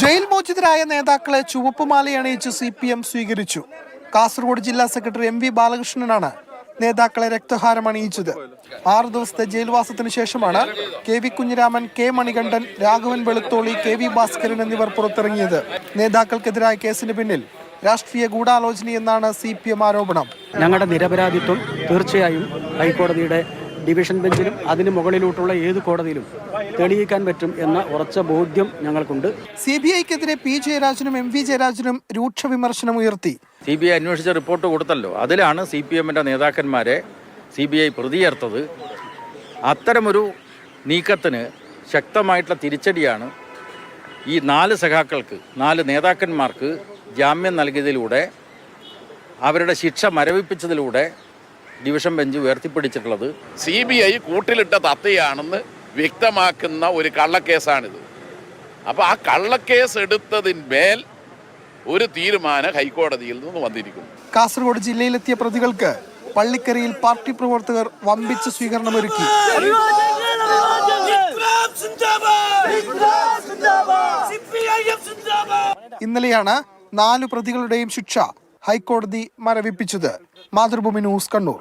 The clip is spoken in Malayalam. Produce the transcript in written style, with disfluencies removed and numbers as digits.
ജയിൽ മോചിതരായ നേതാക്കളെ ചുവപ്പുമാലയണിയിച്ച് CPM സ്വീകരിച്ചു. കാസർഗോഡ് ജില്ലാ സെക്രട്ടറി MV ബാലകൃഷ്ണനാണ് നേതാക്കളെ രക്തഹാരം അണിയിച്ചത്. 6 ദിവസത്തെ ജയിൽവാസത്തിന് ശേഷമാണ് KV Kunhiraman, K Manikandan, Raghavan Velutholi, KV Bhaskaran എന്നിവർ പുറത്തിറങ്ങിയത്. നേതാക്കൾക്കെതിരായ കേസിന് പിന്നിൽ രാഷ്ട്രീയ ഗൂഢാലോചനയെന്നാണ് CPM ആരോപണം. ഞങ്ങളുടെ നിരപരാധിത്വം തീർച്ചയായും ഹൈക്കോടതിയുടെ ഡിവിഷൻ ബെഞ്ചിലും അതിന് മുകളിലോട്ടുള്ള ഏത് കോടതിയിലും തെളിയിക്കാൻ പറ്റും എന്ന ഉറച്ച ബോധ്യം ഞങ്ങൾക്കുണ്ട്. CBIക്കെതിരെ P ജയരാജനും MV ജയരാജനും രൂക്ഷ വിമർശനം ഉയർത്തി. CBI അന്വേഷിച്ച റിപ്പോർട്ട് കൊടുത്തല്ലോ, അതിലാണ് CPMന്റെ നേതാക്കന്മാരെ CBI പ്രതി ചേർത്തത്. അത്തരമൊരു നീക്കത്തിന് ശക്തമായിട്ടുള്ള തിരിച്ചടിയാണ് ഈ 4 സഖാക്കൾക്ക്, 4 നേതാക്കന്മാർക്ക് ജാമ്യം നൽകിയതിലൂടെ, അവരുടെ ശിക്ഷ മരവിപ്പിച്ചതിലൂടെ ഡിവിഷൻ ബെഞ്ച് ഉയർത്തിപ്പിടിച്ചിട്ടുള്ളത്. CBI കൂട്ടിലിട്ട തത്തയാണെന്ന് വ്യക്തമാക്കുന്ന ഒരു കള്ളക്കേസാണിത്. അപ്പോൾ ആ കള്ളക്കേസ് എടുത്തതിന്മേൽ ഒരു തീരുമാനം ഹൈക്കോടതിയിൽ നിന്ന് വന്നിരിക്കുന്നു. കാസർഗോഡ് ജില്ലയിലെത്തിയ പ്രതികൾക്ക് പള്ളിക്കരയിൽ പാർട്ടി പ്രവർത്തകർ വമ്പിച്ച സ്വീകരണമൊരുക്കി. ഇന്നലെയാണ് 4 പ്രതികളുടെയും ശിക്ഷ ഹൈക്കോടതി മരവിപ്പിച്ചത്. മാതൃഭൂമി ന്യൂസ്, കണ്ണൂർ.